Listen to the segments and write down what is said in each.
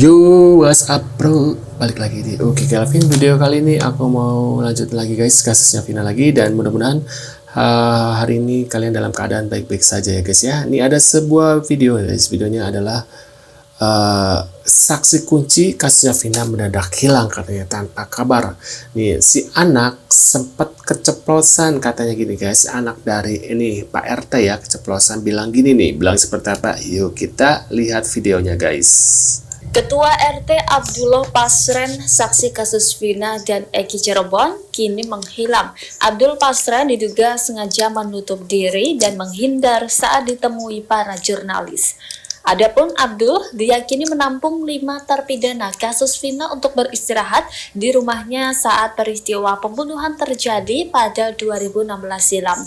Yo, what's up bro? Balik lagi di Oke Kelvin. Video kali ini aku mau lanjut lagi guys, kasusnya Vina lagi. Dan mudah-mudahan hari ini kalian dalam keadaan baik-baik saja ya guys ya. Ini ada sebuah video guys. Videonya adalah saksi kunci kasusnya Vina mendadak hilang katanya tanpa kabar. Nih si anak sempat keceplosan katanya gini guys. Anak dari ini Pak RT ya keceplosan bilang gini nih. Bilang seperti apa? Yuk kita lihat videonya guys. Ketua RT Abdullah Pasren, saksi kasus Vina dan Eki Cirebon, kini menghilang. Abdul Pasren diduga sengaja menutup diri dan menghindar saat ditemui para jurnalis. Adapun Abdul diyakini menampung 5 terpidana kasus Vina untuk beristirahat di rumahnya saat peristiwa pembunuhan terjadi pada 2016 silam.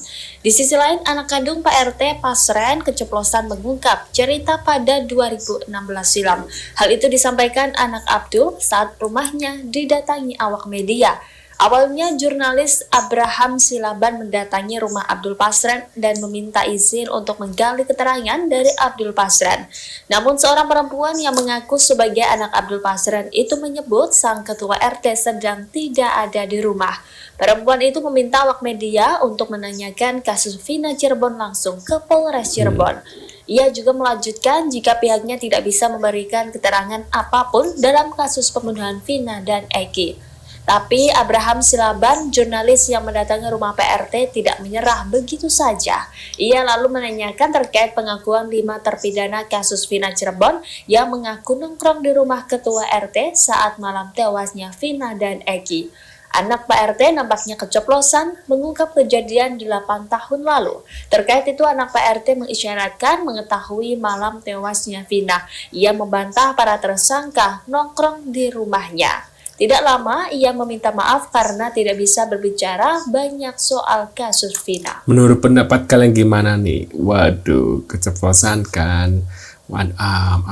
Di sisi lain, anak kandung Pak RT Pasren keceplosan mengungkap cerita pada 2016 silam. Hal itu disampaikan anak Abdul saat rumahnya didatangi awak media. Awalnya jurnalis Abraham Silaban mendatangi rumah Abdul Pasren dan meminta izin untuk menggali keterangan dari Abdul Pasren. Namun seorang perempuan yang mengaku sebagai anak Abdul Pasren itu menyebut sang ketua RT sedang tidak ada di rumah. Perempuan itu meminta awak media untuk menanyakan kasus Vina Cirebon langsung ke Polres Cirebon. Ia juga melanjutkan jika pihaknya tidak bisa memberikan keterangan apapun dalam kasus pembunuhan Vina dan Eki. Tapi Abraham Silaban, jurnalis yang mendatangi rumah PRT tidak menyerah begitu saja. Ia lalu menanyakan terkait pengakuan 5 terpidana kasus Vina Cirebon yang mengaku nongkrong di rumah ketua RT saat malam tewasnya Vina dan Eki. Anak Pak RT nampaknya keceplosan mengungkap kejadian 8 tahun lalu. Terkait itu anak Pak RT mengisyaratkan mengetahui malam tewasnya Vina. Ia membantah para tersangka nongkrong di rumahnya. Tidak lama, ia meminta maaf karena tidak bisa berbicara banyak soal kasus Vina. Menurut pendapat kalian gimana nih? Waduh, keceplosan kan?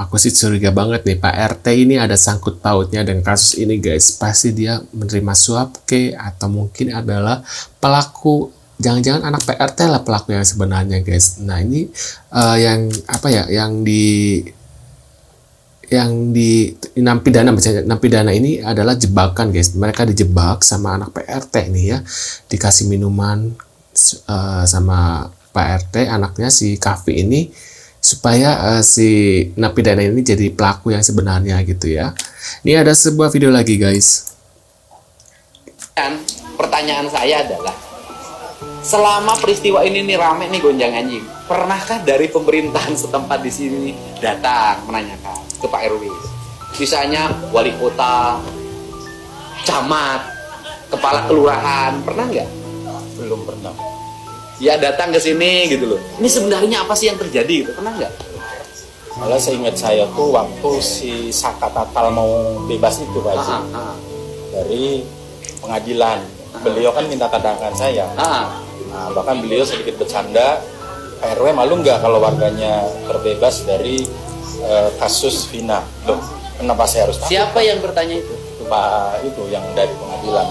Aku sih curiga banget nih, Pak RT ini ada sangkut pautnya dengan kasus ini guys. Pasti dia menerima suap atau mungkin adalah pelaku. Jangan-jangan anak Pak RT lah pelaku yang sebenarnya guys. Nah ini yang nampidana ini adalah jebakan guys. Mereka dijebak sama anak PRT nih ya, dikasih minuman sama Pak RT anaknya si Kavi ini supaya si nampidana ini jadi pelaku yang sebenarnya gitu ya. Ini ada sebuah video lagi guys. Dan pertanyaan saya adalah, selama peristiwa ini nih rame nih gonjang anjing, pernahkah dari pemerintahan setempat di sini datang menanyakan ke Pak RW, misalnya wali kota, camat, kepala kelurahan, pernah nggak? Belum pernah. Ya datang ke sini gitu loh. Ini sebenarnya apa sih yang terjadi gitu, pernah nggak? Malah seingat saya tuh waktu si Saka Tatal mau bebas itu Pak Haji, dari pengadilan, beliau kan minta tanda tangan saya. Nah, bahkan beliau sedikit bercanda, Pak RW malu nggak kalau warganya terbebas dari kasus Vina? Loh, kenapa saya harus takut? Siapa yang bertanya itu? Pak itu yang dari pengadilan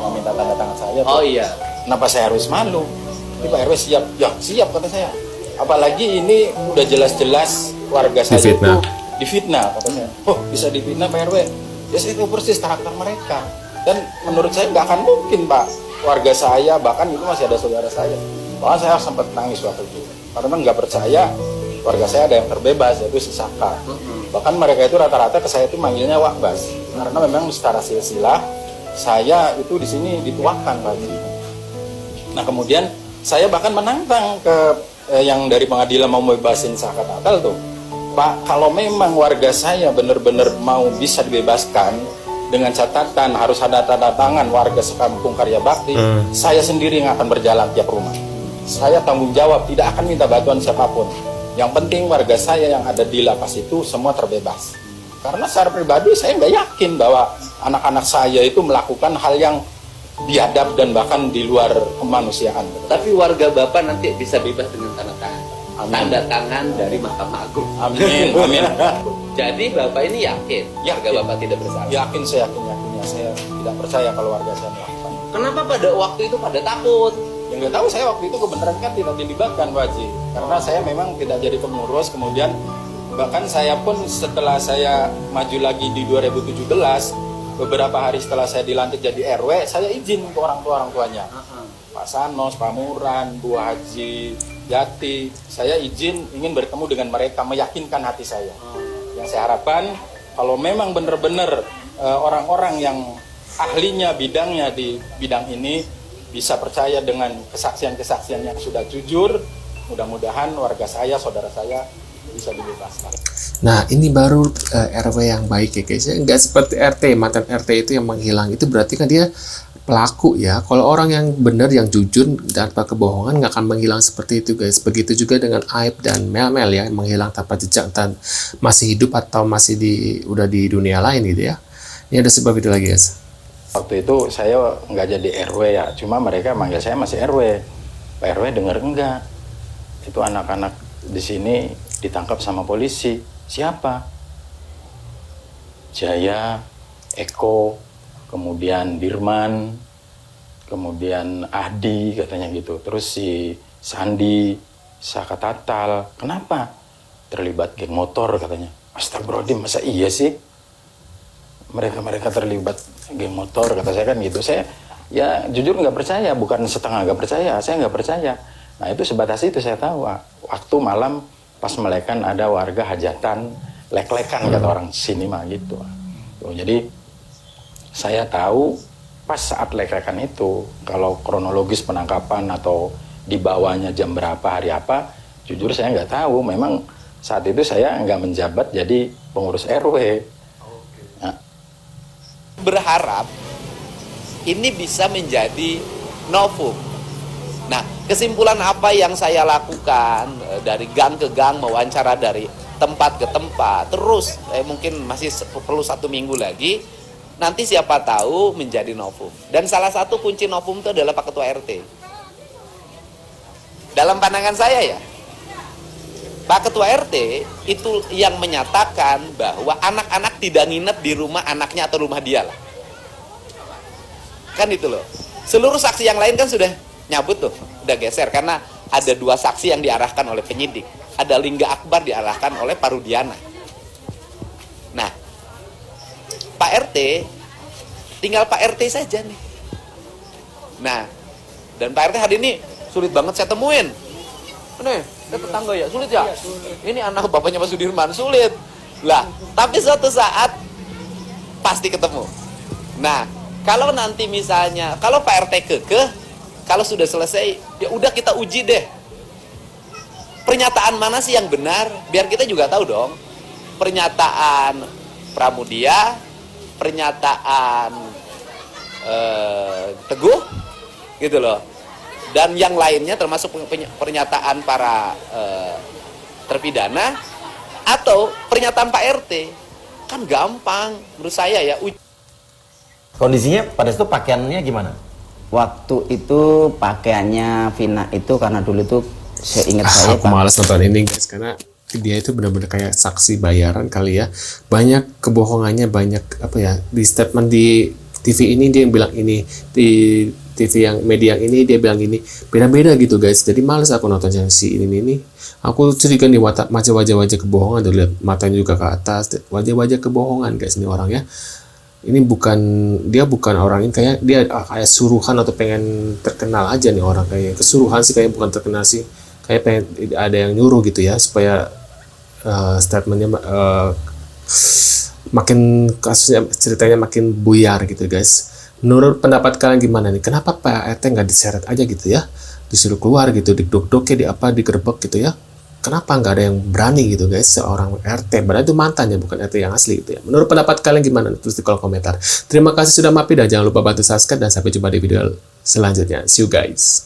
meminta tanda tangan saya. Oh iya. Kenapa saya harus malu? Ini Pak RW siap? Ya siap kata saya. Apalagi ini udah jelas-jelas warga saya itu difitnah katanya. Oh bisa difitnah Pak RW? Ya saya tahu persis karakter mereka. Dan menurut saya nggak akan mungkin Pak, warga saya bahkan itu masih ada saudara saya. Bahkan saya sempat nangis waktu itu karena nggak percaya warga saya ada yang terbebas, yaitu si Saka. Bahkan mereka itu rata-rata ke saya itu manggilnya Wak Bas, karena memang secara silsilah saya itu di sini dituakan Pak. Nah kemudian saya bahkan menantang ke yang dari pengadilan mau bebasin Saka Tatal tuh, Pak, kalau memang warga saya benar-benar mau bisa dibebaskan dengan catatan harus ada tanda tangan warga sekampung Karya Bakti, saya sendiri yang akan berjalan tiap rumah. Saya tanggung jawab, tidak akan minta bantuan siapapun. Yang penting warga saya yang ada di lapas itu semua terbebas. Karena secara pribadi saya nggak yakin bahwa anak-anak saya itu melakukan hal yang biadab dan bahkan di luar kemanusiaan. Tapi warga Bapak nanti bisa bebas dengan tanda tangan. Amin. Tanda tangan dari Mahkamah Agung. Amin, amin. Jadi Bapak ini yakin warga Bapak tidak bersalah? Yakin, saya yakin-yakinnya. Saya tidak percaya kalau warga saya melakukan. Kenapa pada waktu itu pada takut? Yang nggak tahu, saya waktu itu kebenaran kan tidak dilibatkan Pak Haji. Karena saya memang tidak jadi pengurus, kemudian Bahkan saya pun setelah saya maju lagi di 2017, beberapa hari setelah saya dilantik jadi RW, saya izin ke orang tuanya. Pak Sanos, Pak Muran, Bu Haji Jati, saya izin ingin bertemu dengan mereka, meyakinkan hati saya. Yang saya harapkan, kalau memang benar-benar orang-orang yang ahlinya, bidangnya di bidang ini bisa percaya dengan kesaksian-kesaksian yang sudah jujur, mudah-mudahan warga saya, saudara saya bisa dibebaskan. Nah, ini baru RW yang baik ya guys. Nggak seperti RT, mantan RT itu yang menghilang. Itu berarti kan dia pelaku ya. Kalau orang yang benar, yang jujur tanpa kebohongan nggak akan menghilang seperti itu guys. Begitu juga dengan Aib dan Mel ya, menghilang tanpa jejak dan masih hidup atau masih udah di dunia lain gitu ya. Ini ada sebab itu lagi guys. Waktu itu saya nggak jadi RW ya, cuma mereka manggil saya masih RW. Pak RW dengar enggak? Itu anak-anak di sini ditangkap sama polisi. Siapa? Jaya, Eko, kemudian Dirman, kemudian Adi katanya gitu. Terus si Sandi, Saka Tatal. Kenapa? Terlibat geng motor katanya. Astagfirullahaladzim, masa iya sih? Mereka terlibat geng motor, kata saya kan gitu. Saya ya jujur nggak percaya, bukan setengah nggak percaya, saya nggak percaya. Nah itu sebatas itu saya tahu. Waktu malam pas melekan ada warga hajatan, lek-lekan kata orang sini mah gitu. Jadi saya tahu pas saat lek-lekan itu, kalau kronologis penangkapan atau dibawanya jam berapa, hari apa, jujur saya nggak tahu. Memang saat itu saya nggak menjabat jadi pengurus RW. Nah. Berharap ini bisa menjadi novum. Nah, kesimpulan apa yang saya lakukan dari gang ke gang, mewawancara dari tempat ke tempat, terus mungkin masih perlu 1 minggu lagi, nanti siapa tahu menjadi novum. Dan salah satu kunci novum itu adalah Pak Ketua RT. Dalam pandangan saya ya, Pak Ketua RT itu yang menyatakan bahwa anak-anak tidak nginep di rumah anaknya atau rumah dia lah. Kan itu loh. Seluruh saksi yang lain kan sudah nyabut tuh, udah geser karena ada 2 saksi yang diarahkan oleh penyidik. Ada Lingga Akbar diarahkan oleh Parudiana. Nah, Pak RT, tinggal Pak RT saja nih. Nah, dan Pak RT hari ini sulit banget saya temuin. Nih, saya tetangga ya, sulit ya? Ini anak bapaknya Pak Sudirman, sulit. Lah, tapi suatu saat pasti ketemu. Nah, kalau nanti misalnya, kalau Pak RT kekeh, kalau sudah selesai, ya udah kita uji deh. Pernyataan mana sih yang benar? Biar kita juga tahu dong. Pernyataan Pramudia, pernyataan Teguh, gitu loh. Dan yang lainnya termasuk pernyataan para terpidana atau pernyataan Pak RT. Kan gampang menurut saya ya. Kondisinya pada itu pakaiannya gimana? Waktu itu pakaiannya Vina itu karena dulu itu seingat saya Aku malas nonton ini guys, karena dia itu benar-benar kayak saksi bayaran kali ya. Banyak kebohongannya, banyak apa ya, di statement di TV ini dia yang bilang ini, di TV yang media yang ini dia bilang ini, beda-beda gitu guys. Jadi males aku nonton yang si ini. Aku curiga nih wajah-wajah kebohongan, tuh lihat matanya juga ke atas, wajah-wajah kebohongan guys ini orang ya. Ini dia bukan orang ini, kayak dia kayak suruhan atau pengen terkenal aja nih orang, kayak kesuruhan sih, kayak bukan terkenal sih, kayak pengen ada yang nyuruh gitu ya supaya statementnya makin kasusnya ceritanya makin buyar gitu guys. Menurut pendapat kalian gimana nih? Kenapa Pak RT nggak diseret aja gitu ya? Disuruh keluar gitu, didok-doknya, digerebek gitu ya? Kenapa nggak ada yang berani gitu guys, seorang RT? Padahal itu mantannya, bukan RT yang asli gitu ya. Menurut pendapat kalian gimana? Tulis di kolom komentar. Terima kasih sudah mampir dan jangan lupa bantu subscribe dan sampai jumpa di video selanjutnya. See you guys.